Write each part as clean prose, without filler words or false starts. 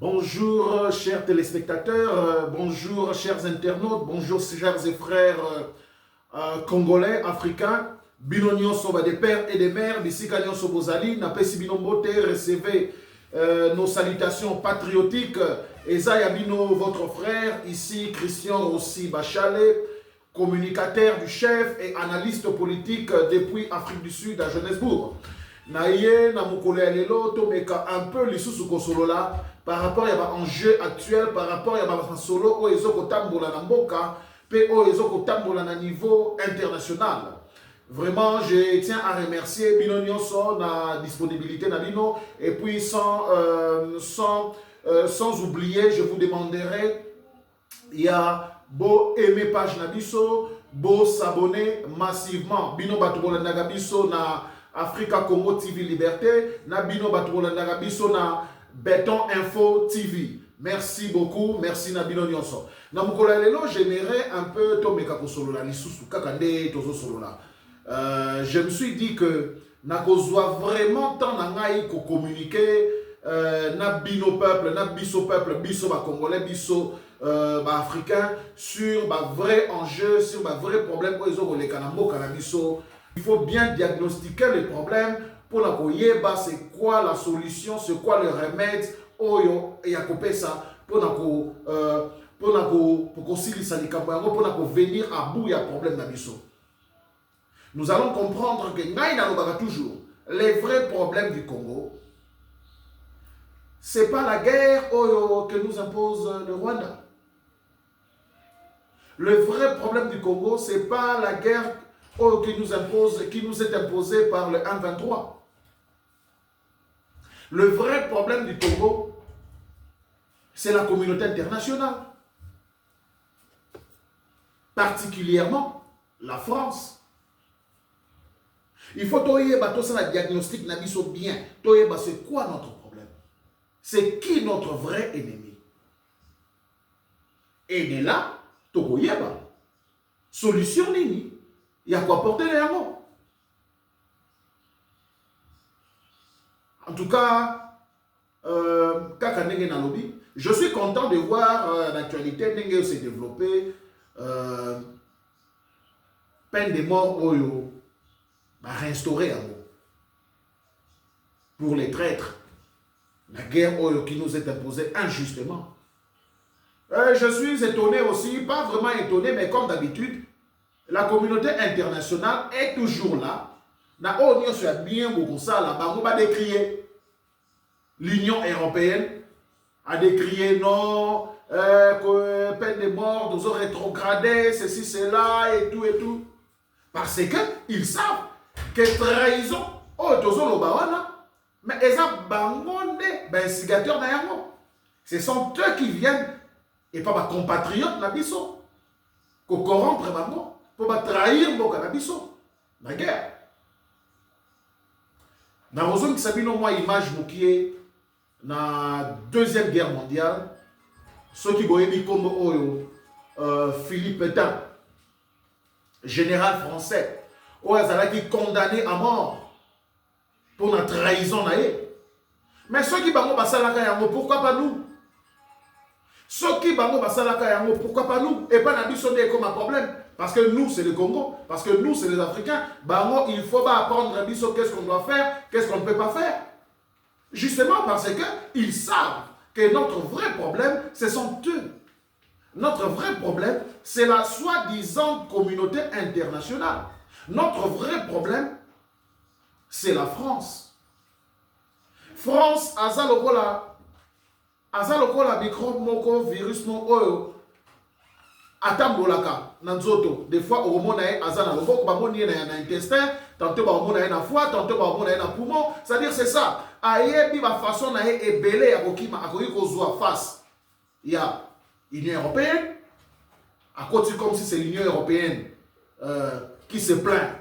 Bonjour chers téléspectateurs, bonjour chers internautes, bonjour chers et frères congolais, africains, binonion soba des pères et des mères, bisika nyonso bozali, na pesi binombote, recevez nos salutations patriotiques. Eza Yabino, votre frère, ici Christian Rossi Bachale, communicateur du chef et analyste politique depuis Afrique du Sud à Johannesburg. Naye na mukole lelo tomeka un peu lisusu kosolola par rapport à l'enjeu actuel, par rapport à solo o ezoko tambola na mboka pe o ezoko tambola na niveau international. Vraiment, je tiens à remercier Bino Nyonso na disponibilité na Bino et puis sans oublier, je vous demanderai, il y a beau aimer page na biso, beau s'abonner massivement. Bino batubola na biso na Africa Congo TV Liberté, na Bino batubola na biso na Béton Info TV. Merci beaucoup, merci na Bino Nyonso. Na mukola lelo, j'aimerais un peu tomeka kosolola lisusu kakande tozo solola. Je me suis dit que na kozwa vraiment tant na ngai ko communiquer na bino peuple, na biso peuple, biso ba congolais, biso ba africain sur ba vrai enjeu, sur ba vrai problème ko ezo koleka na mboka na biso. Il faut bien diagnostiquer les problèmes pour la koyeba c'est quoi la solution, c'est quoi le remède oyo ya kopesa pour na ko pour ko silisa likambo yango pour na ko venir à bout ya problème na biso. Nous allons comprendre que ngai na lobaka toujours les vrais problèmes du Congo. C'est pas la guerre que nous impose le Rwanda. Le vrai problème du Congo, c'est pas la guerre qui nous est imposée par le 1-23. Le vrai problème du Congo, c'est la communauté internationale. Particulièrement la France. Il faut que la diagnostic na biso bien. C'est quoi notre problème? C'est qui notre vrai ennemi? Et là, tokoyeba. Solution nini? Il y a quoi porter les mots. En tout cas, je suis content de voir l'actualité Nenge se développer. Peine de mort oyo restaurer pour les traîtres. La guerre qui nous est imposée injustement. Je suis étonné aussi, pas vraiment étonné, mais comme d'habitude, la communauté internationale est toujours là. L'Union européenne a décrié non, peine de mort, nous avons rétrogradé, ceci, cela, et tout. Parce qu'ils savent que trahison, mais ils ont des instigateurs dans yango. Ce sont eux qui viennent, et pas ma compatriote na biso, pour corrompre bango, pour trahir mboka na biso, la guerre. Dans la zone qui s'habille moi image moukié, na deuxième guerre mondiale, ceux qui boyebi comme Philippe Pétain, général français, qui est condamné à mort pour la trahison. Mais ceux qui bango basalaka yango, pourquoi pas nous? Ceux qui bango basalaka yango, pourquoi pas nous? Et pas nabiso comme un problème. Parce que nous, c'est le Congo. Parce que nous, c'est les Africains. Bango, il faut pas apprendre à biso qu'est-ce qu'on doit faire, qu'est-ce qu'on ne peut pas faire. Justement parce qu'ils savent que notre vrai problème, ce sont eux. Notre vrai problème, c'est la soi-disant communauté internationale. Notre vrai problème, c'est la France. France, azalokola microbe moko virus moko atambolaka nanzoto. Des fois au moment azana loboko bamoni na intestin, tantôt ba omona na foie, tantôt ba omona na poumon. C'est-à-dire c'est ça. Ayebi ba façon na ebele ya kokima akoki kozwa face. Il y a l'Union européenne. À côté comme si c'est l'Union européenne qui se plaint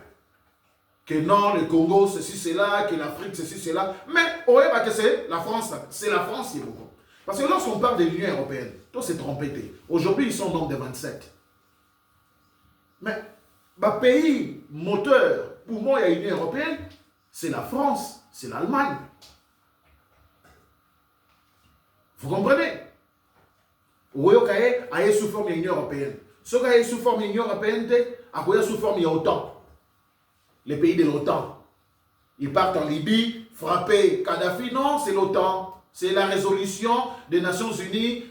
que non, le Congo, ceci, cela, que l'Afrique, ceci, cela. Mais, que c'est la France, c'est la France qui est beaucoup. Parce que lorsqu'on parle de l'Union européenne, tout s'est trompé. Aujourd'hui, ils sont donc des 27. Mais, le pays moteur, pour moi, il y a l'Union européenne, c'est la France, c'est l'Allemagne. Vous comprenez? Oyokaye a sous forme de l'Union européenne. Ce qui est sous forme de l'Union européenne, a sous forme de l'OTAN. Les pays de l'OTAN. Ils partent en Libye, frapper Kadhafi. Non, c'est l'OTAN. C'est la résolution des Nations Unies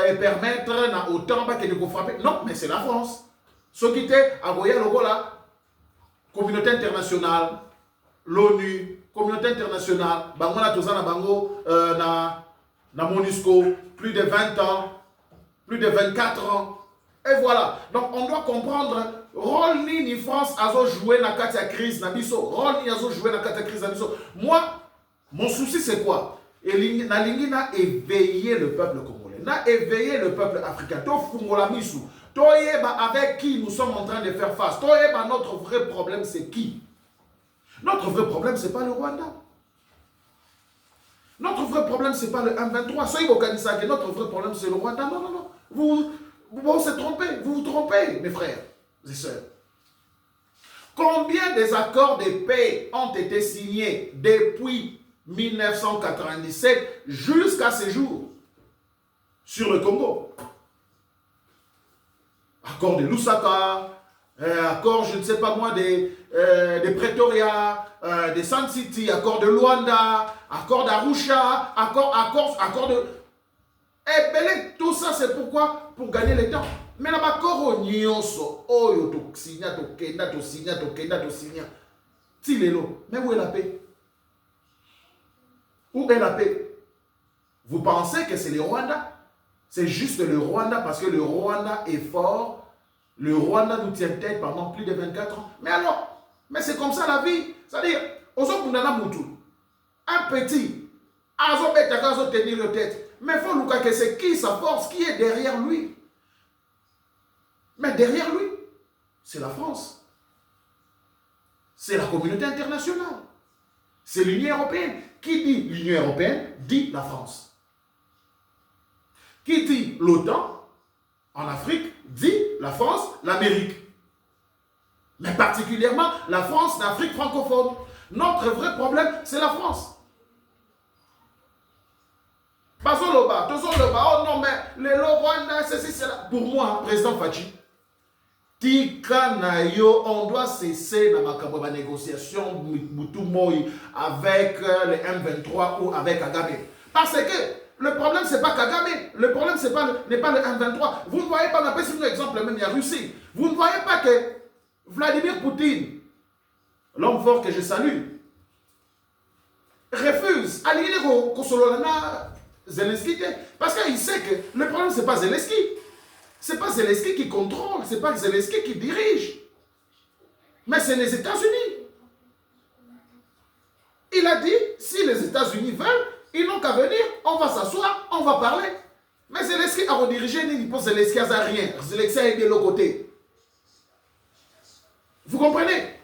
et permettre à l'OTAN de frapper. Non, mais c'est la France. Ce qui était à la communauté internationale, l'ONU, communauté internationale, Bangola Tozana Bango, na MONUSCO, plus de 20 ans, plus de 24 ans. Et voilà. Donc on doit comprendre, rôle ni France a joué dans la crise nabiso, rôle ni a joué dans la crise nabiso. Moi, mon souci c'est quoi? Et na éveillé le peuple congolais, na éveillé le peuple africain. To fungola misu, to yeba avec qui nous sommes en train de faire face. To yeba notre vrai problème c'est qui? Notre vrai problème c'est pas le Rwanda. Notre vrai problème c'est pas le M23. Soyez au Kanisa que notre vrai problème c'est le Rwanda. Non, non, non. Vous vous trompez, vous vous trompez, mes frères et sœurs. Combien des accords de paix ont été signés depuis 1997 jusqu'à ce jour sur le Congo? Accord de Lusaka, accord, je ne sais pas moi, de Pretoria, de Sun City, accord de Luanda, accord d'Arusha, accord de... Eh bien, tout ça, c'est pourquoi? Pour gagner le temps. Mais là, accord au nyonso, oh, yo, to signa, to kenda, to signa, to kenda, to signa. Tilelo, mais où est la paix? Où est la paix? Vous pensez que c'est le Rwanda? C'est juste le Rwanda parce que le Rwanda est fort. Le Rwanda nous tient tête pendant plus de 24 ans. Mais alors, mais c'est comme ça la vie. C'est-à-dire, un petit, azo tenir le tête. Mais il faut nous que c'est qui sa force, qui est derrière lui. Mais derrière lui, c'est la France. C'est la communauté internationale. C'est l'Union européenne. Qui dit l'Union européenne, dit la France. Qui dit l'OTAN, en Afrique, dit la France, l'Amérique. Mais particulièrement la France d'Afrique francophone. Notre vrai problème, c'est la France. Oh non, mais le Rwanda, c'est cela. Pour moi, président Fachi, Tika Nayo, on doit cesser dans ma négociation avec le M23 ou avec Kagame. Parce que le problème, ce n'est pas Kagame. Le problème, n'est pas le M23. Vous ne voyez pas, on appelle un exemple, même il y a Russie. Vous ne voyez pas que Vladimir Poutine, l'homme fort que je salue, refuse à l'idée Zelensky, parce qu'il sait que le problème, ce n'est pas Zelensky. Ce n'est pas Zelensky qui contrôle, ce n'est pas Zelensky qui dirige. Mais c'est les États-Unis. Il a dit, si les États-Unis veulent, ils n'ont qu'à venir, on va s'asseoir, on va parler. Mais Zelensky a redirigé, il pense Zelensky n'a rien. Zelensky est de l'autre côté. Vous comprenez?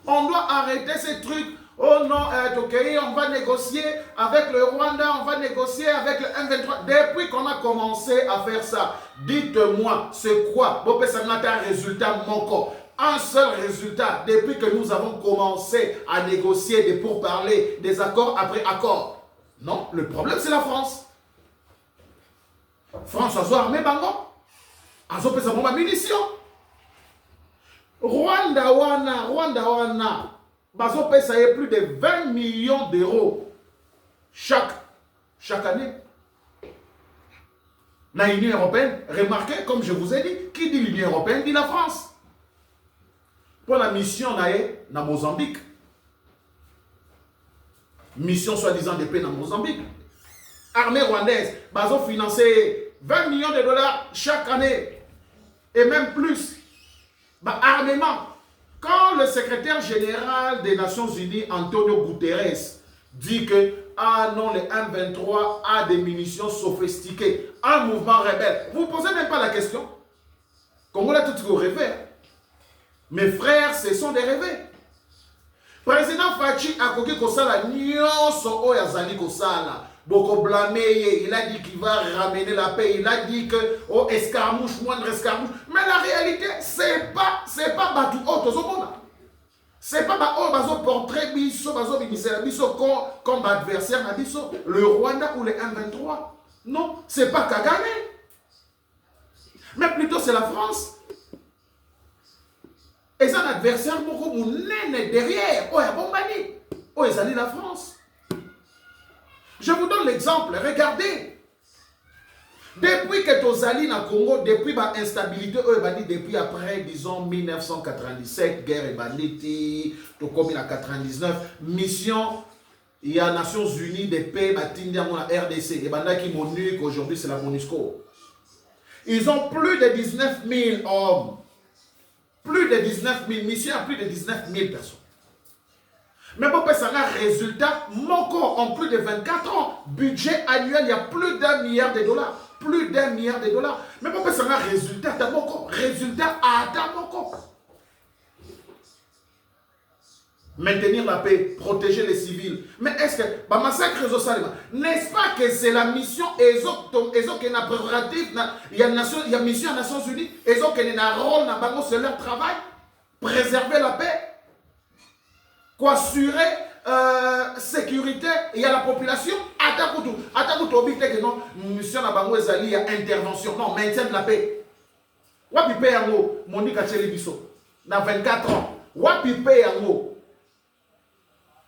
On doit arrêter ces trucs. Oh non, on va négocier avec le Rwanda, on va négocier avec le M23. Depuis qu'on a commencé à faire ça, dites-moi, c'est quoi? Un résultat manquant. Un seul résultat, depuis que nous avons commencé à négocier des pourparlers, des accords après accords. Non, le problème c'est la France. France a armé Bango. A fait munitions. Rwanda wana. Bazo paye plus de 20 millions d'euros chaque année. La Union européenne, remarquez, comme je vous ai dit, qui dit l'Union européenne dit la France. Pour la mission na Mozambique, mission soi-disant de paix dans Mozambique, armée rwandaise, bazo financé 20 millions de dollars chaque année, et même plus, armement. Quand le secrétaire général des Nations Unies, Antonio Guterres, dit que ah non, le M23 a des munitions sophistiquées, un mouvement rebelle, vous ne posez même pas la question. Congo l'a tout rêvé. Mes frères, ce sont des rêvés. Président Fachi a koki kosala nyonso oyo azali kosala. Boko blâmer, il a dit qu'il va ramener la paix, il a dit que oh escarmouche, moindre escarmouche. Mais la réalité, c'est pas Batu Otozomona. C'est pas un portrait biso, comme adversaire na biso, le Rwanda ou le M23. Non, c'est pas Kagame. Mais plutôt c'est la France. Et c'est un adversaire beaucoup derrière. Oh, il y a Bombani. Oh, ils allaient la France. Je vous donne l'exemple. Regardez. Depuis que Tozali na Congo, depuis l'instabilité, depuis après, disons, 1997, guerre et banditi, comme en 99, mission, il y a Nations Unies de paix, la RDC, et bandaki MONUC, aujourd'hui c'est la MONUSCO. Ils ont plus de 19 000 hommes. Plus de 19 000 missions, plus de 19 000 personnes. Mais bon, ça a un résultat, en plus de 24 ans, budget annuel, il y a plus d'1 milliard de dollars. Plus d'1 milliard de dollars. Mais bon, ça a un résultat, résultat à Tamoko. Maintenir la paix, protéger les civils. Mais est-ce que, massacre n'est-ce pas que c'est la mission, qui est la prérogative, il y a mission aux Nations Unies, qui est un rôle, c'est leur travail, préserver la paix, assurer sécurité et à la population. Attends, mission à Bango Ezali, il y a intervention, non, maintien de la paix. Wapi paix yango, Monique Biso, dans 24 ans. Wapi paix yango.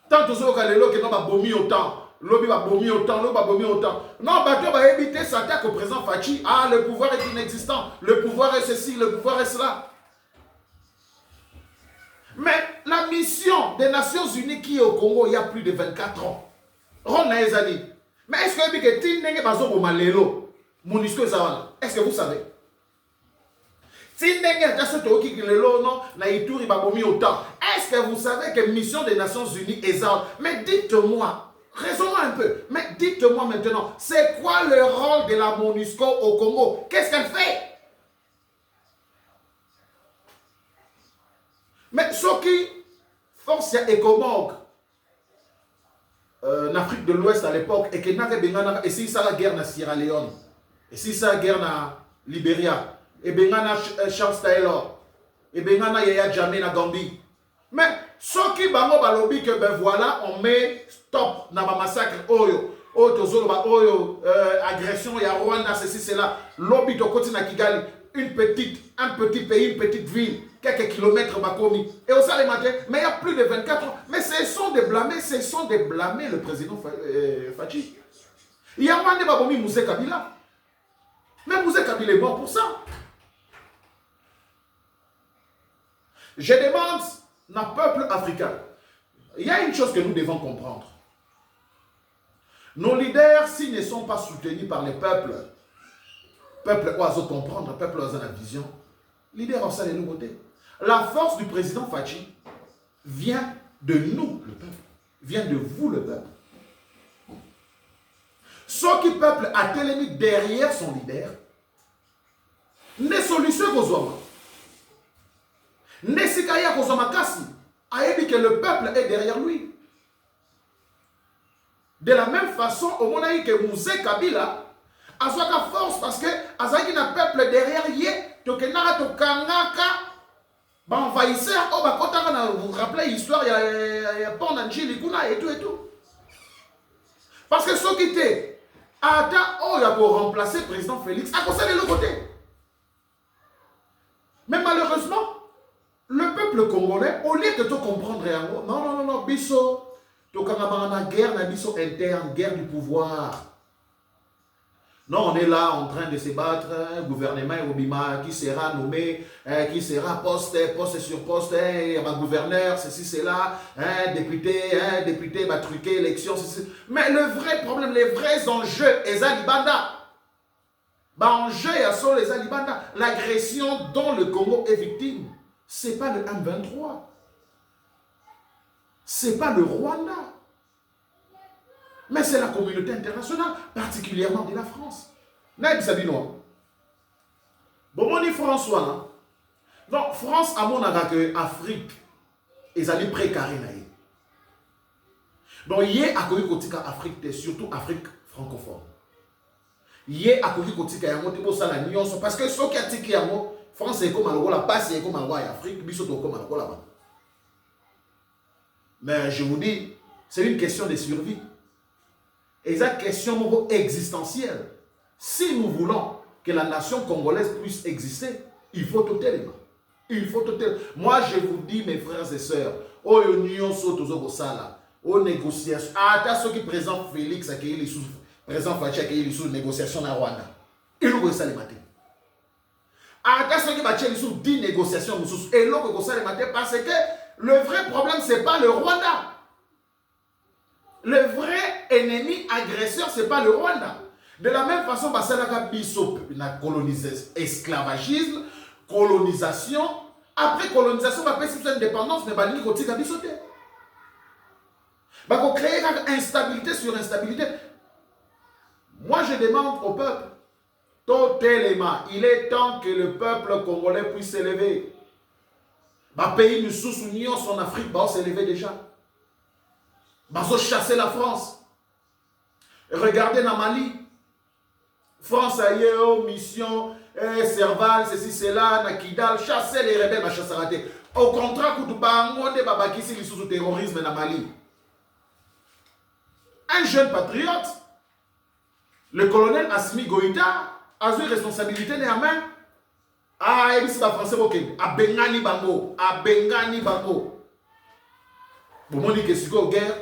Tant que ça, que non, va bomber autant. Lobby va bomber autant, l'autre va bomber autant. Non, Bateau va éviter s'attaquer au président Fachi. Ah, le pouvoir est inexistant. Le pouvoir est ceci, le pouvoir est cela. Mais la mission des Nations Unies qui est au Congo, il y a plus de 24 ans. Mais est-ce que vous savez? Est-ce que vous savez que mission des Nations Unies est ça? Mais dites-moi, raisonnons un peu, mais dites-moi maintenant, c'est quoi le rôle de la MONUSCO au Congo? Qu'est-ce qu'elle fait? Mais ce qui force Ecomog en Afrique de l'Ouest à l'époque, et que et si ça la guerre na Sierra Leone, et si ça la guerre na Libéria, et Bengana Charles Taylor, et Bengana Yaya Jammeh na Gambie. Mais ce qui bango balobi que ben voilà, on met stop na ma massacre oyo, agression ya Rwanda, ceci, cela, lobby to côté na Kigali, un petit pays, une petite ville, quelques kilomètres Bakomi. Et au salé matin, mais il y a plus de 24 ans. Mais ce sont des blâmer le président Fachi. Il y a un Bakomi Mousé Kabila. Mais Mousé Kabila est mort pour ça. Je demande à peuple africain. Il y a une chose que nous devons comprendre. Nos leaders, s'ils ne sont pas soutenus par les peuples, peuple oiseau comprendre, peuple oiseau la vision, leader en salle de nouveauté. La force du président Fachi vient de nous, le peuple. Vient de vous, le peuple. Ce qui peuple a télémis derrière son leader, ne solution qu'aux ne sikaya qu'aux kasi, a dit que le peuple est derrière lui. De la même façon, au moment où que Mouzé Kabila a sa force parce que Azaki n'a peuple derrière lui, donc il n'a pas de envahisseur. Vous vous rappelez l'histoire, il y a pas d'Angélie et tout et tout. Parce que ceux qui étaient pour remplacer le président Félix, à cause de l'autre côté. Mais malheureusement, le peuple congolais, au lieu de tout comprendre, non, Bisso, tu as guerre, Bisso interne, guerre du pouvoir. Non, on est là en train de se battre, gouvernement Obima, qui sera nommé, qui sera poste sur poste, gouverneur, ceci, cela, député, truquer, élection, ceci. Mais le vrai problème, les vrais enjeux, les Alibanda. Les Alibanda, l'agression dont le Congo est victime, ce n'est pas le M23. Ce n'est pas le Rwanda. Mais c'est la communauté internationale, particulièrement de la France. Naïb Sabino. Bon, on dit François. Donc, France, à mon avis, que Afrique, ils allaient précarés. Donc, il y a à Afrique, surtout Afrique francophone. Il y a à parce que ce qui a été France est comme la passe est comme Afrique, Bissot comme là-bas. Mais je vous dis, c'est une question de survie. Et c'est une question existentielle. Si nous voulons que la nation congolaise puisse exister, il faut tout élément. Il faut tout élément. Moi, je vous dis, mes frères et sœurs, aux négociations, à ceux qui présentent Félix, président Fachi, qui négociation à Rwanda. Il nous ça les matin. À ceux qui battent 10 négociations, et l'autre ça les matin, parce que le vrai problème, ce n'est pas le Rwanda. Le vrai ennemi agresseur, ce n'est pas le Rwanda. De la même façon, Basalaka Biso, la esclavagisme, colonisation. Après colonisation, on va faire une indépendance, mais on va dire bisoté. On va créer instabilité sur instabilité. Moi, je demande au peuple, totalement, il est temps que le peuple congolais puisse s'élever. Le pays nous sous-union en Afrique va s'élever déjà. Va chasser la France. Regardez dans Mali. France a eu mission, Serval, ceci, cela, Nakidal, chasser les rebelles, chasser raté. Au contraire, quand tu vas qui les sous terrorisme dans Mali. Un jeune patriote, le colonel Assimi Goïta, a eu responsabilité néanmoins. Ah, il est français, ok. A Bengani Bango. A Bengani Bango. Pour moi, dire que c'est une guerre.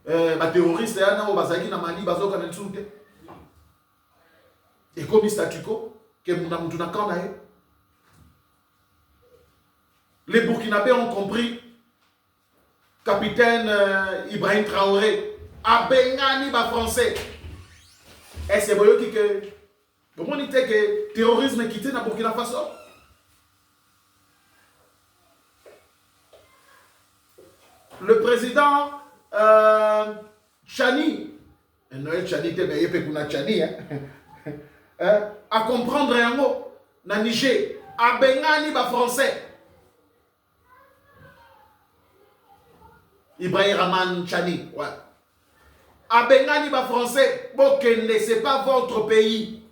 Les terroristes, ils sont Mali, et comme statu quo, les Burkinabés ont compris. Capitaine Ibrahim Traoré, a Bengani ba français. Et c'est bon que comment on dit que terrorisme est quitté dans Burkina Faso? Le président Chani, Noël Chani était meilleur que Chani, à comprendre un mot, dans Niger, à Bengani ba français. Ibrahim Raman Chani, ouais. À Bengani ba français, Bokende, c'est pas votre pays.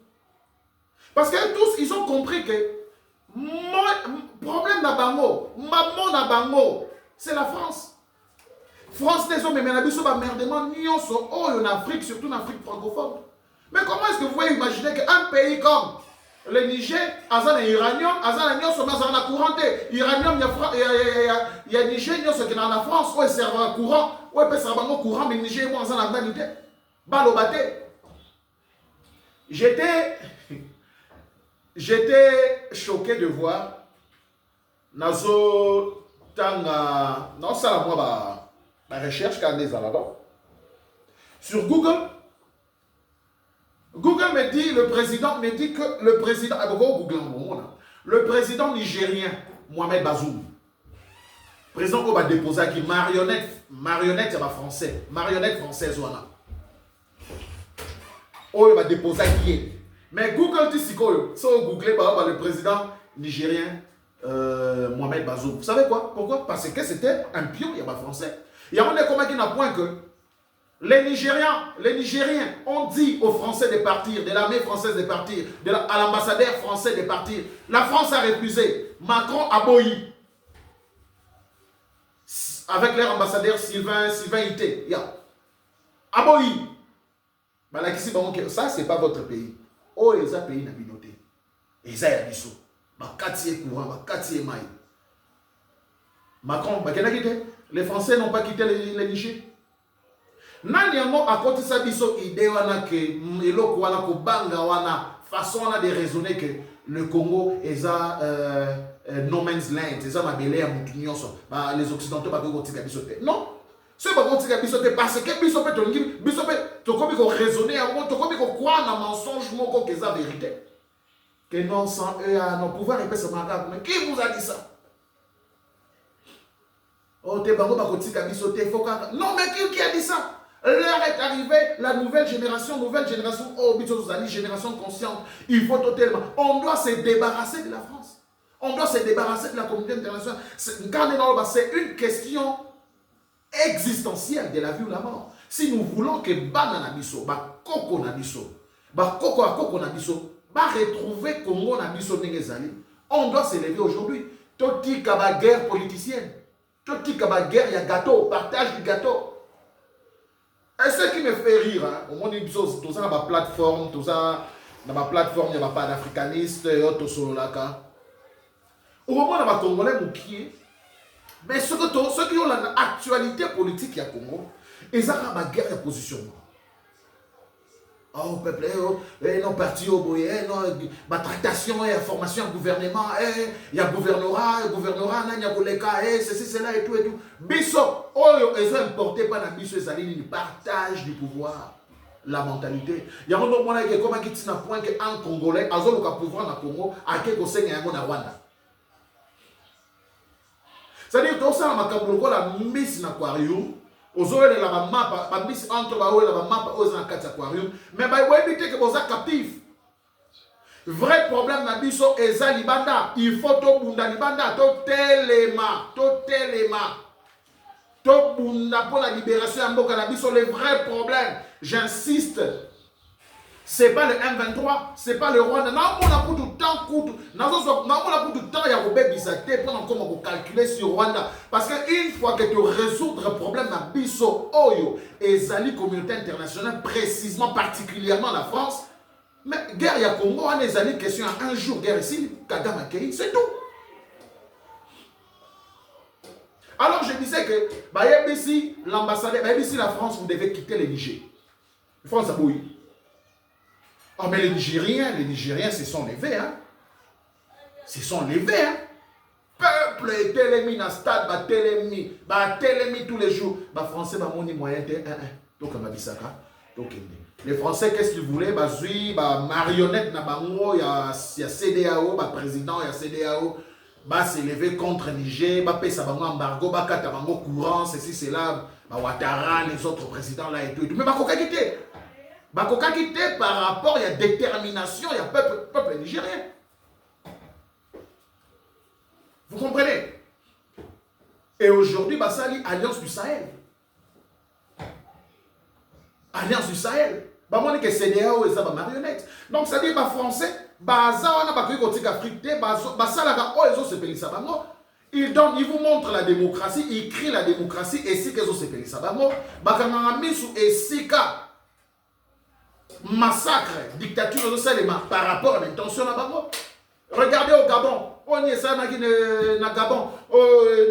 Parce que tous, ils ont compris que mon problème d'Abango, maman d'Abango, c'est la France. France, les hommes, mais la biso va merdement, en Afrique, surtout en Afrique francophone. Mais comment est-ce que vous pouvez imaginer qu'un pays comme le Niger, Azan et Iranium, Azan et Nyon sont dans un courant. Iranium, il y a Niger, Nyon, ce qui est dans la France, où il sert un courant, où il peut servir un courant, mais Niger, moi, Azan, la idée. Balobate. J'étais choqué de voir Nazo Tanga, non, ça la moi, la recherche quand des là-bas. Sur Google, Google me dit, le président me dit que le président, le président nigérien, Mohamed Bazoum, président qu'on va déposer qui marionnette, c'est français, marionnette française, voilà. Oh, il va déposer qui est. Mais Google dit si Google par le président nigérien Mohamed Bazoum. Vous savez quoi? Pourquoi? Parce que c'était un pion, il n'y a pas français. Il y a un comment qui n'a point que les Nigériens ont dit aux Français de partir, de l'armée française de partir, à l'ambassadeur français de partir. La France a refusé. Macron a boyi. Avec leur ambassadeur Sylvain Ité. A boyi. Ça, ce n'est pas votre pays. Oh, les pays n'a pas noté. Et ça, il y a des courant, Macron, les Français n'ont pas quitté les Niger. Nani yango à côté ça biso idée wana que eloko wana ko banga wana façon wana de raisonner que le Congo est no man's land, c'est ça ma belé à mutunyoso. Bah les occidentaux pas ko tika bisote. Non. Ce pas ko tika bisote parce que bisope tongi bisope to komi ko raisonner yango to komi ko croire na mensonge moko que ça vérité. Que non sans eux non pouvoir et ça marque. Mais qui vous a dit ça? Oh te bango ba ko tika bisote faut non mais qui a dit ça? L'heure est arrivée, la nouvelle génération, oh, génération consciente. Il faut totalement. On doit se débarrasser de la France. On doit se débarrasser de la communauté internationale. C'est une question existentielle de la vie ou la mort. Si nous voulons que Banana Biso, Koko Nabiso, Koko Nabiso, retrouver Congo Nabiso Nengezali, on doit s'élever aujourd'hui. Toti Kaba guerre politicienne. Tout dit que la guerre, il y a gâteau, partage du gâteau. Et ce qui me fait rire, hein, au monde, tout ça dans ma plateforme, tout ça dans ma plateforme, il n'y a pas d'africaniste, et autres solo là. Au moment où les Congolais moukier, mais ceux qui ont l'actualité politique au Congo, ils ont la guerre de positionnement. Oh, peuple, non, parti au boye, non, ma tractation, formation, gouvernement, il y a gouvernorat, il y a goleka, ceci, cela et tout. Bisso, ils ont importé par la bisso, ils partage du pouvoir, la mentalité. Il y a un moment qui est comme un point qu'un Congolais, a le pouvoir dans le Congo, a quelque chose à Rwanda. C'est-à-dire que tout ça, la mise dans l'aquarium, aux oeufs de la map, la mise entre la map aux aquarium, mais il faut éviter que vous êtes captifs. Vrai problème na biso eza libanda, il faut to bunda libanda, to telema, to bunda pour la libération en boka na biso. Le vrai problème, j'insiste, c'est pas le M23, c'est pas le Rwanda. Non, on a pour tout temps, il y a Robert Bisaté pendant comment vous calculer sur Rwanda. Parce qu'une fois que tu résous le problème na biso, Oyo, et Zali communauté internationale, précisément, particulièrement la France, mais guerre ya Congo, on est allé question à un jour, guerre ici, Kagame Akei, c'est tout. Alors je disais que, ici, l'ambassadeur, ici la France, vous devez quitter le Niger. La France a bouilli. Oh, mais les Nigériens se sont levés, hein. Se sont levés, hein. Peuple est télémi dans le stade, télémi tous les jours. Français, moni moyen, donc, les Français, qu'est-ce qu'ils voulaient? Marionnette, il y a CDAO, président, il y a CDAO, s'élever contre Niger, payer ça embargo, katabango courant, ceci, cela, Ouattara, les autres présidents là et tout. Mais quitter. Quitter par rapport, il y a détermination, il y a peuple nigérien. Vous comprenez? Et aujourd'hui, ça lit Alliance du Sahel. Alliance du Sahel. Moi, que CDAO et ça, marionnette. Donc, ça dit, français, ils vous montrent la démocratie, ils crient la démocratie, et si qu'ils ont ces pays, ça va mort. Et si massacre, dictature, par rapport à l'intention là-bas. Regardez au Gabon. On est ça, na Gabon.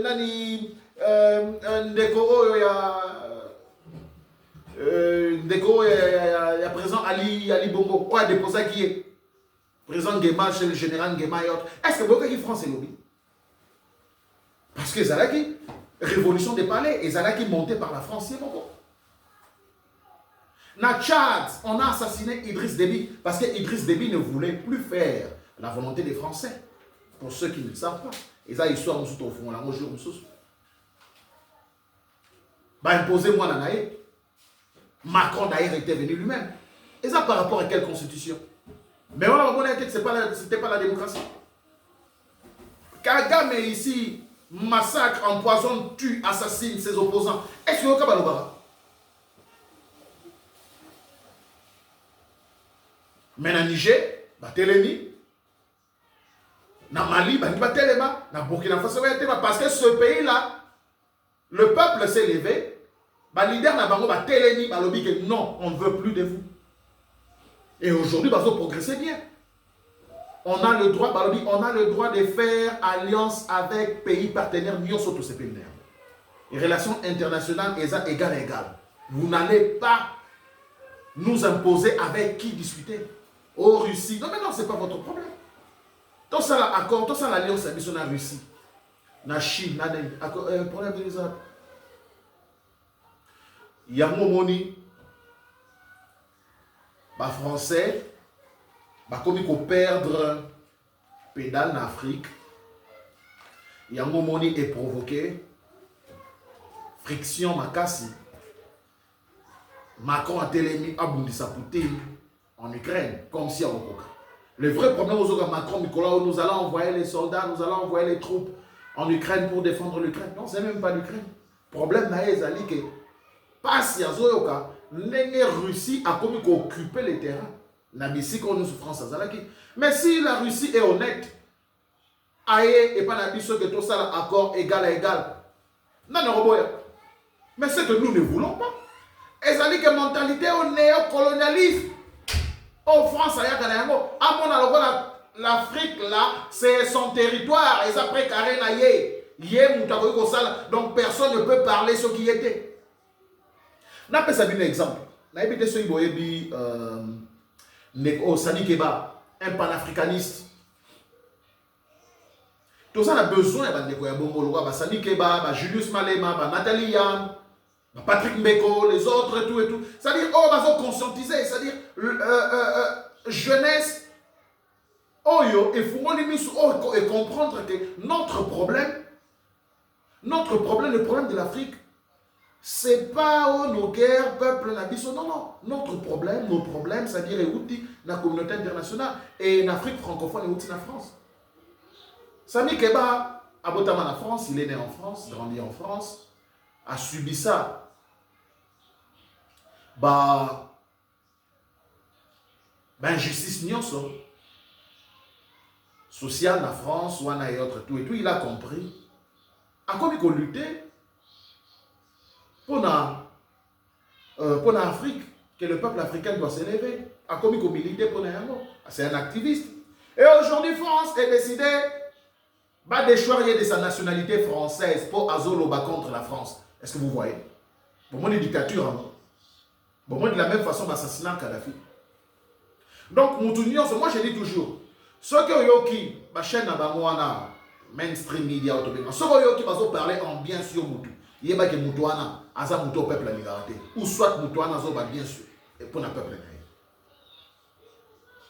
Nani, Ndeko, il y a présent Ali Bongo. On a déposé qui est présent Guéma chez le général Guéma et autres. Est-ce que vous avez France et lobby? Parce que Zalaki, révolution des palais, et Zalaki monté par la France, c'est bon. Na Tchad, on a assassiné Idriss Déby parce que Idriss Déby ne voulait plus faire la volonté des Français. Pour ceux qui ne le savent pas. Et ça, histoire, nous sommes au fond, là, moi, je suis. Imposez-moi la naïe. Macron, d'ailleurs, était venu lui-même. Et ça, par rapport à quelle constitution? Mais on a reconnu que ce n'était pas la démocratie. Kagame ici, massacre, empoisonne, tue, assassine ses opposants. Est-ce que vous avez mais dans Niger, Télémi, dans Mali, Téléma, dans Burkina Faso, parce que ce pays-là, le peuple s'est levé, le leader n'a Télémi, lobby que non, on ne veut plus de vous. Et aujourd'hui, ils ont progressé bien. On a le droit de faire alliance avec pays partenaires, nous sommes tous ces pays. Les relations internationales, elles égal à égal. Vous n'allez pas nous imposer avec qui discuter. Au Russie. Non, mais non, ce n'est pas votre problème. Tout ça, l'accord, tout ça, l'alliance avec la Russie. La Chine, la problème de l'exemple. Il y a un moment, les Français, comme ils vont perdre pédale en Afrique, il y a un moment qui est provoqué, friction, makasi. Macron a télémis à Bundisa Poutine en Ukraine, comme si on Okoka. Le vrai problème aujourd'hui, Macron, Nicolas, nous allons envoyer les soldats, nous allons envoyer les troupes en Ukraine pour défendre l'Ukraine. Non, ce n'est même pas l'Ukraine. Le problème, c'est que pas si Azoyoka, la Russie a commis qu'occuper les terrains. Mais si la Russie est honnête, et pas la que tout ça, accord égal à égal, Mais c'est que nous ne voulons pas. Et ça dit que mentalité au néocolonialisme. En France, l'Afrique là, c'est son territoire. Et ça précaré na donc personne ne peut parler ce qui était. N'a pas ça un exemple. N'a pas ce Sani Keba, un panafricaniste. Tout ça a besoin de Sani Keba, Julius Malema, Nathalie Yam, Patrick Mbeko, les autres et tout et tout. C'est-à-dire, on va conscientiser, c'est-à-dire jeunesse, et comprendre que notre problème, le problème de l'Afrique, c'est pas nos guerres, peuple, nabiso, non. Nos problèmes, c'est-à-dire la communauté internationale et l'Afrique francophone et la France. Sami Keba, Abotama en France, il est né en France, grandi en France, a subi ça. Injustice sociale en France, ou et autres, tout et tout, il a compris. A comme il faut lutter pour l'Afrique, que le peuple africain doit s'élever. A comme il faut militer pour l'Afrique. C'est un activiste. Et aujourd'hui, France est décidé de choisir de sa nationalité française pour Azoloba contre la France. Est-ce que vous voyez? Pour moi, une dictature. Pour moi, de la même façon, l'assassinat Kadhafi. Donc, moi je dis toujours, ceux qui ont la chaîne à mainstream media, ceux qui ont parlé en bien sûr Moutou, il y a que Moutouana, Aza Moutou peuple la liberté, ou soit Moutouana Zoba bien sûr, et pour le peuple.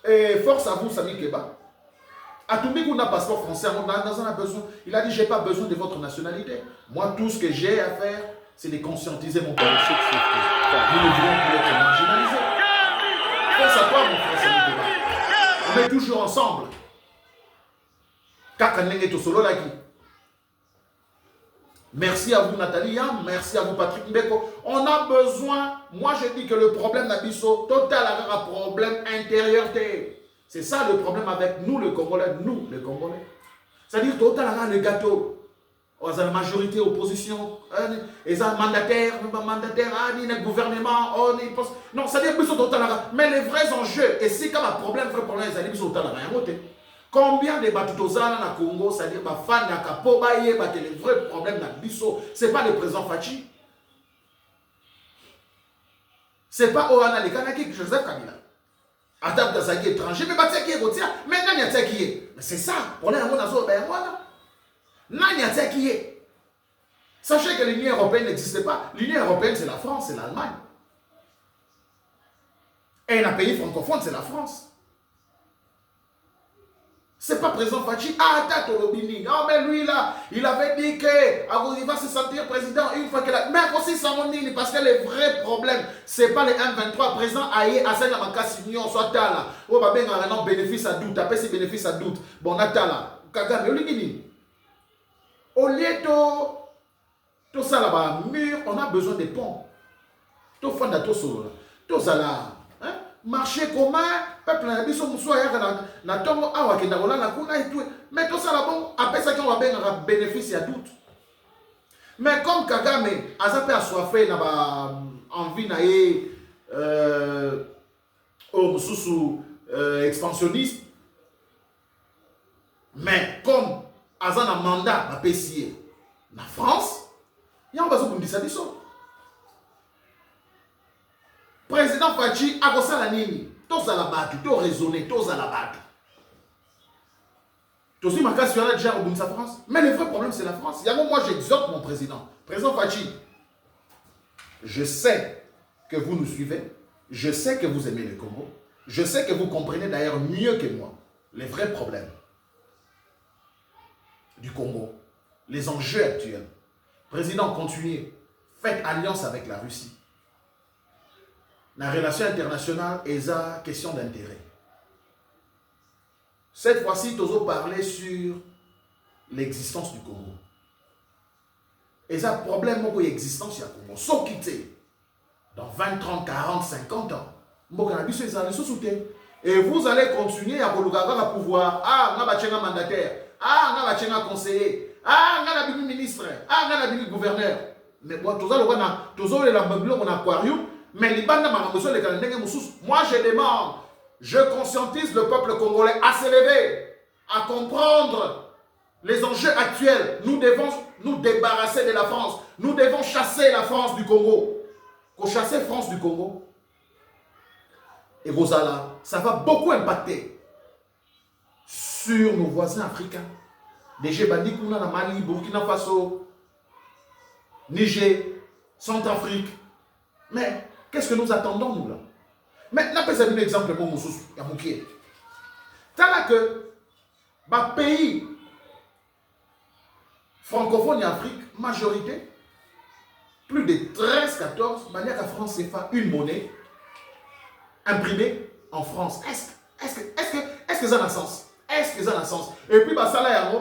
Et force à vous, Sami Keba. Atoumi qu'on a passeport français, on a besoin. Il a dit, j'ai pas besoin de votre nationalité. Moi, tout ce que j'ai à faire, c'est de conscientiser mon peuple. Nous ne voulons plus être marginalisés. Force à toi, mon frère Sami Keba. On est toujours ensemble. Merci à vous, Nathalie Yam. Merci à vous, Patrick Mbeko. On a besoin, moi je dis que le problème d'Abisso, total avec un problème intérieur. C'est ça le problème avec nous, les Congolais. C'est-à-dire, total avec le gâteau. La majorité, opposition, les mandataires, le gouvernement, non, c'est-à-dire que total avec. Mais les vrais enjeux, et si comme un problème, c'est-à-dire total avec. Combien de Batutozana na Congo, c'est-à-dire que les vrais problèmes dans Bisso, ce n'est pas le président Fachi. Ce n'est pas Oana Lekanaki, Joseph Kabila. Adap Dazaki étranger, mais Batia qui est Rotia, mais Nanya qui est. Mais c'est ça, on est un monazo, ben voilà. Nanya qui est. Sachez que l'Union européenne n'existe pas. L'Union européenne, c'est la France, c'est l'Allemagne. Et un pays francophone, c'est la France. C'est pas président Fachi. Ah, Tatolobini. Non, mais lui là, il avait dit qu'il va se sentir président une fois qu'il a. Mais aussi, ça m'a dit, parce que le vrai problème, c'est pas les M23. Président Aïe, Asen Lamakasi, Union, soit Tala. Oh, bah, ben, un bénéfice à doute. Après, c'est bénéfice à doute. Bon, Natala. Kagame, Olibini. Au lieu de tout ça là-bas, mur, on a besoin des ponts. Tout fond de tout solo. Tout ça là. Marché commun, peuple na biso muso ya na tongo awa kenda kolala kuna et tout. Mais tout ça là bon, après ça qu'on va bien un bénéfice à doute. Mais comme Kagame a zappé assoiffé na ba envie na au sous expansionniste. Mais comme Azan a mandat à PCA na France, il y a un besoin de ça biso. Président Fachi a gossé la ligne. Tous à la batte, tous raisonner, tous à la batte. Tous ma casse sur la déjà au bout de sa France. Mais le vrai problème, c'est la France. Il y a moi, j'exhorte mon président. Président Fachi, je sais que vous nous suivez. Je sais que vous aimez le Congo. Je sais que vous comprenez d'ailleurs mieux que moi les vrais problèmes du Congo, les enjeux actuels. Président, continuez. Faites alliance avec la Russie. La relation internationale est une question d'intérêt. Cette fois-ci, nous allons parler sur l'existence du Congo. Et ça, problème de l'existence du Congo. Sans quitter, dans 20, 30, 40, 50 ans, et vous allez continuer à pouvoir. Ah, on a un mandataire. Ah, on a un conseiller. Ah, on a un ministre. Ah, on a un gouverneur. Mais bon, tout ça, on a aquarium. Mais les bandes, moi, je demande, je conscientise le peuple congolais à s'élever, à comprendre les enjeux actuels. Nous devons nous débarrasser de la France. Nous devons chasser la France du Congo. Pour chasser la France du Congo, et Rosala, ça va beaucoup impacter sur nos voisins africains. Déjà, Bandi Kuna, Mali, Burkina Faso, Niger, Centrafrique. Mais qu'est-ce que nous attendons, nous, là? Maintenant, je vais vous un exemple, mon Moussous, Yamoukié. C'est là que, ma pays francophone et Afrique, majorité, plus de 13-14, manière qu'à France CFA, une monnaie imprimée en France. Est-ce que ça a un sens? Est-ce que ça a un sens? Et puis, bah, ça là,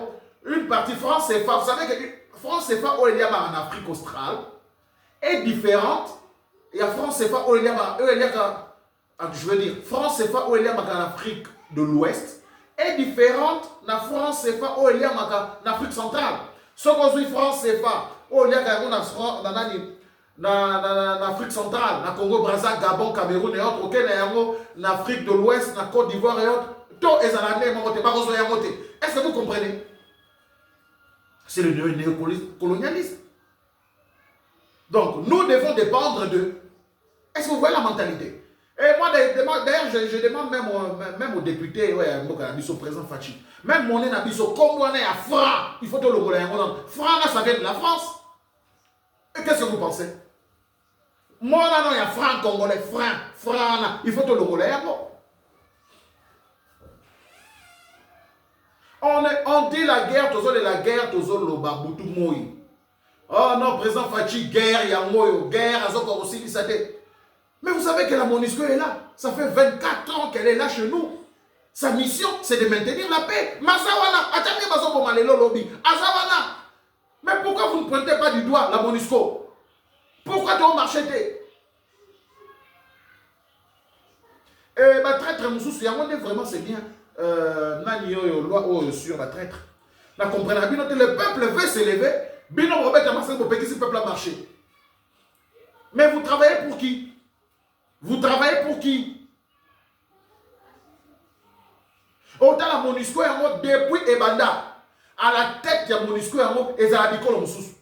une partie France CFA, vous savez que France CFA, où il y a en Afrique australe, est différente. Et la France CFA, où il y a, je veux dire, France CFA, où il y a en Afrique de l'Ouest, est différente de la France CFA, où il y a en Afrique centrale. Ce qu'on dit France CFA, où il y a en Afrique centrale, dans Congo, Brazza, Gabon, Cameroun et autres, auquel il y a en Afrique de l'Ouest, en Côte d'Ivoire et autres, tout est en est-ce que vous comprenez? C'est le néocolonialisme. Donc, nous devons dépendre de... Est-ce que vous voyez la mentalité? Et moi, d'ailleurs, je demande même aux députés, ouais, au président Fachi, même mon Nabiso, comme on est à franc, il faut que le franc, là, ça vient de la France. Et qu'est-ce que vous pensez? Moi, là, non, il y a franc congolais, franc, là, il faut que le on dit la guerre, le baboutou moi. Oh non, président Fachi, guerre, il y a moi, guerre, azoko aussi, mais vous savez que la MONUSCO est là. Ça fait 24 ans qu'elle est là chez nous. Sa mission, c'est de maintenir la paix. Masawana, attenez, Mazoko Malelo Lobby, Azawana. Mais pourquoi vous ne pointez pas du doigt la MONUSCO? Pourquoi tu as marché? Et ma traître, vraiment, c'est bien. Nani loi sur la traître. La comprenez, le peuple veut s'élever. Bino Robert Amassé, vous petit peuple a marché. Mais vous travaillez pour qui? Vous travaillez pour qui? Autant la MONUSCO est depuis Ebanda. À la tête de la MONUSCO est Ezadiko Lomsous.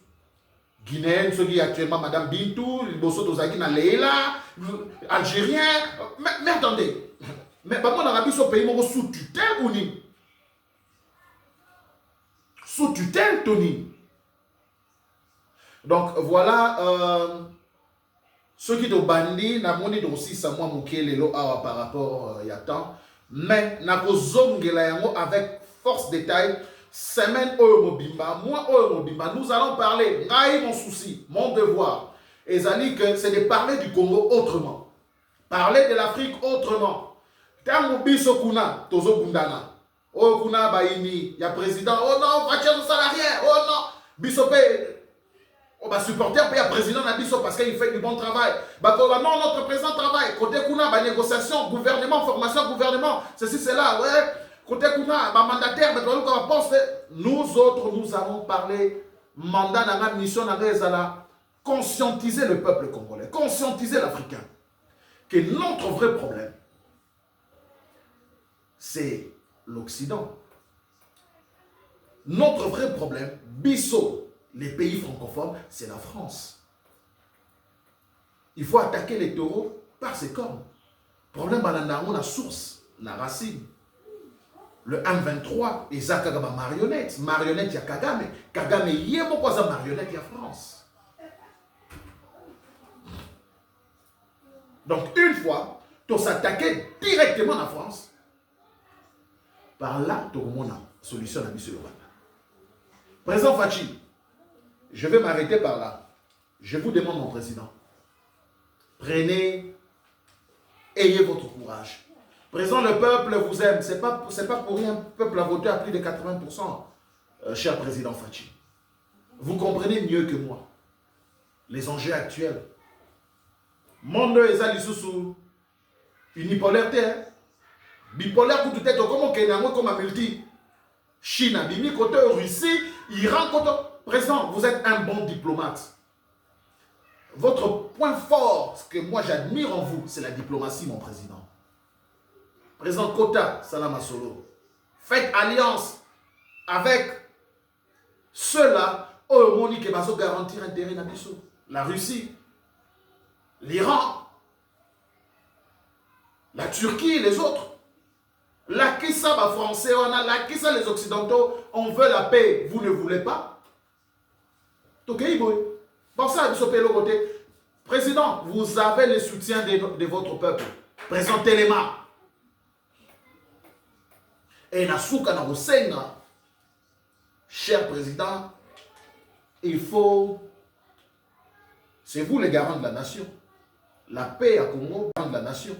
Guinéenne, ceux qui actuellement Madame Bintou, Bosso Tozaki na Leila, Algérien. Mais attendez. Mais par contre, on a mis au pays sous tutelle ou ni? Sous tutelle, Tony. Donc voilà. Ceux qui ont bandi, n'a moni aussi ça moi mouké par rapport il y a temps. Mais n'a ko zongela yango avec force détail. Semaine Mobimba, moi Mobimba, nous allons parler. Ngai mon souci, mon devoir. Et ça dit que c'est de parler du Congo autrement. Parler de l'Afrique autrement. Tango biso kuna tozo bundana. Oh kuna baini, ya président. Oh non, va tirer salarié. Oh non, biso pe. On va supporter le président Nabiso parce qu'il fait du bon travail. Non, notre président travaille. Côté Kuna, négociation, gouvernement, formation, gouvernement, ceci, cela, ouais. Côté Kuna, mandataire, nous autres, nous allons parler mandat dans la mission, conscientiser le peuple congolais, conscientiser l'Africain. Que notre vrai problème, c'est l'Occident. Notre vrai problème, Bisso, les pays francophones, c'est la France. Il faut attaquer les taureaux par ses cornes. Problème, on a la source, la racine. Le M23, Isaac Kagame marionnette. Marionnette, il y a Kagame. Kagame, il y a marionnette, il y a France. Donc, une fois, tu s'attaquer directement à la France, par là, tu as une solution à M. Lobanda. Président Fachi, je vais m'arrêter par là. Je vous demande, mon président, prenez, ayez votre courage. Président, le peuple vous aime. Ce n'est pas pour rien. Le peuple a voté à plus de 80%, cher président Fachi. Vous comprenez mieux que moi les enjeux actuels. Monde est sous unipolarité. Bipolaire pour tout être comme Kenya, comme un multi. Chine, Bimi, côté Russie, Iran, président, vous êtes un bon diplomate. Votre point fort, ce que moi j'admire en vous, c'est la diplomatie, mon président. Président Kota Salama Solo, faites alliance avec ceux-là qui vont garantir l'intérêt de la Russie, l'Iran, la Turquie, les autres. La Kissa, les Français, la Kissa, les Occidentaux, on veut la paix, vous ne voulez pas. Pour ça, président, vous avez le soutien de votre peuple. Président Téléma. Et Nasuka Narosenga, cher président, il faut, c'est vous les garants de la nation. La paix à Congo, garant de la nation.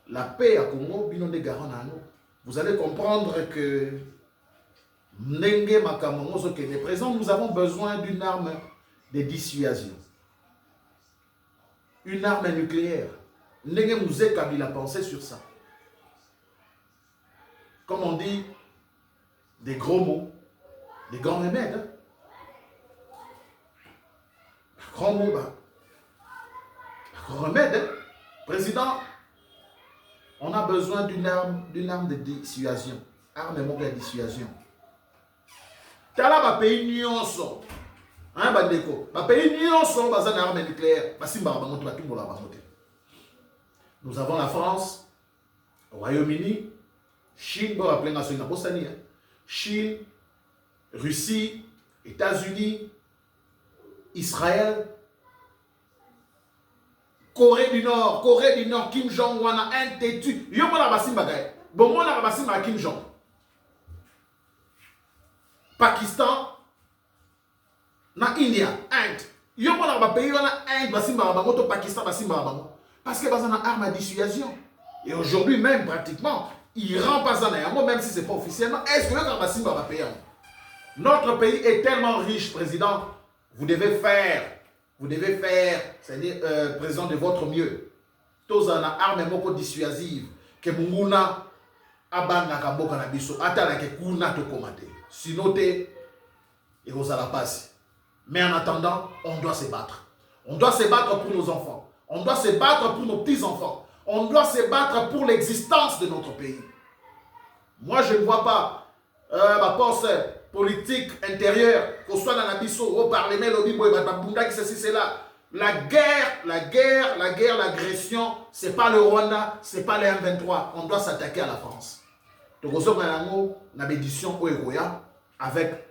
La paix à Congo, binon des garants à nous. Vous allez comprendre que Nenge Makamongo qui est présent, nous avons besoin d'une arme de dissuasion. Une arme nucléaire. Nenge Mouze Kabila pensé sur ça. Comme on dit, des gros mots, des grands remèdes. Hein? Grand mot, grand remède. Hein? Président, on a besoin d'une arme de dissuasion. Arme de dissuasion. Tala ba pays nyonso. Hein bandeko. Ba pays nyonso ba za arme nucléaire. Ba simba ba moto ba tumbola ba moto. Nous avons la France, Royaume-Uni, Chine, Chine, Russie, États-Unis, Israël, Corée du Nord, Kim Jong-un a un têtu. Yo mona basimba gaye. Bon mona basimba Kim Jong. Pakistan, na India, Inde. Yo mona ba pays wana Inde basimba ba moto Pakistan basimba ba moto. Parce que bazana arme à dissuasion. Et aujourd'hui même pratiquement Iran bazana même si c'est pas officiellement, est-ce que le basimba va payer? Notre pays est tellement riche, président. Vous devez faire, c'est-à-dire président de votre mieux. Tous en arme moko dissuasive que munguna abanga kaboka na biso atala ke kuna to komate. Sinon et vous allez passer. Mais en attendant, on doit se battre. On doit se battre pour nos enfants. On doit se battre pour nos petits-enfants. On doit se battre pour l'existence de notre pays. Moi, je ne vois pas ma force politique intérieure, qu'on soit dans la bisso, au Parlement, c'est là. La guerre, l'agression, ce n'est pas le Rwanda, ce n'est pas le M23. On doit s'attaquer à la France. Donc, on a une édition avec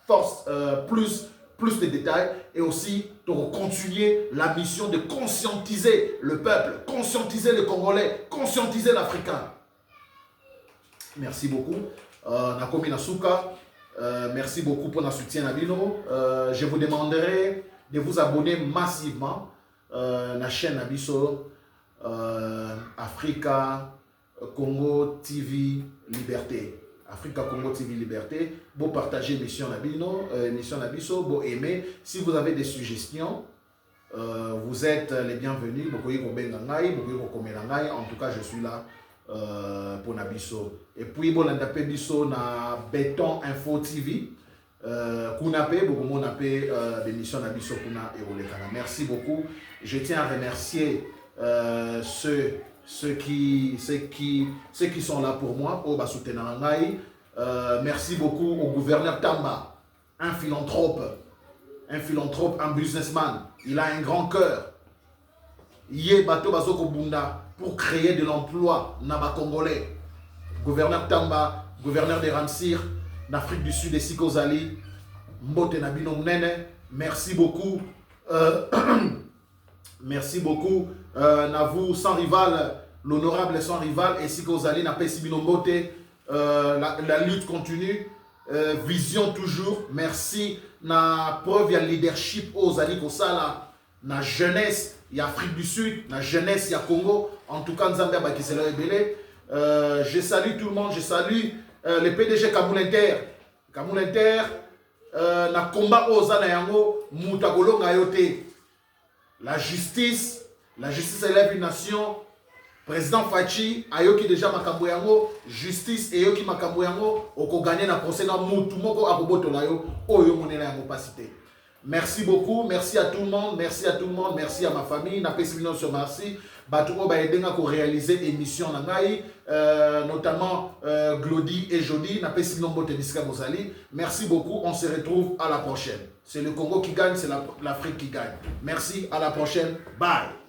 force, plus de détails et aussi de continuer la mission de conscientiser le peuple, conscientiser les Congolais, conscientiser l'Africain. Merci beaucoup. Nakomi Nasuka, merci beaucoup pour notre soutien à Bino. Je vous demanderai de vous abonner massivement à la chaîne Abisso Africa Congo TV Liberté. Africa Congo TV Liberté. Vous partagez mission Nabino, mission Nabisso, vous aimez. Si vous avez des suggestions, vous êtes les bienvenus. En tout cas, je suis là pour Nabisso. Et puis, bon, on appelle Bisso na Béton Info TV. Kunape, beaucoup mon appel l'émission Nabisso Kuna et Olekana. Merci beaucoup. Je tiens à remercier ceux qui sont là pour moi, merci beaucoup au gouverneur Tamba, un philanthrope, un businessman. Il a un grand cœur. Yé bato bazoko bunda pour créer de l'emploi naba congolais. Gouverneur Tamba, gouverneur de Ramsir, d'Afrique du Sud et Sikozali, Mbote Nabino Mnene. Merci beaucoup. Merci beaucoup. Navu sans rival, l'honorable sans rival, et Sikozali n'a pas Sibino Mbote. La lutte continue. Vision toujours. Merci. Na preuve, il y a leadership aux Ali Kosala. Na jeunesse, il y a Afrique du Sud. Na jeunesse, il y a Congo. En tout cas, Nzambia Bakisela Ebele. Je salue tout le monde. Je salue le PDG Kamoul Inter. Kamoul Inter. Na combat aux Anayango. Moutagolo Ngayote. La justice élève une nation. Président Fachi ayoki déjà makambo yango, justice eyoki makambo yango, oko gagner na procès na mutu moko akobotola yo oyo monela yango pasité. Merci beaucoup, merci à tout le monde, merci à tout le monde, merci à ma famille, na pesibino sur merci. Batuko ba edenga ko réaliser émission na ngai, notamment Glody et Jody, na pesibino mbote bisika bozali. Merci beaucoup, on se retrouve à la prochaine. C'est le Congo qui gagne, c'est l'Afrique qui gagne. Merci, à la prochaine. Bye.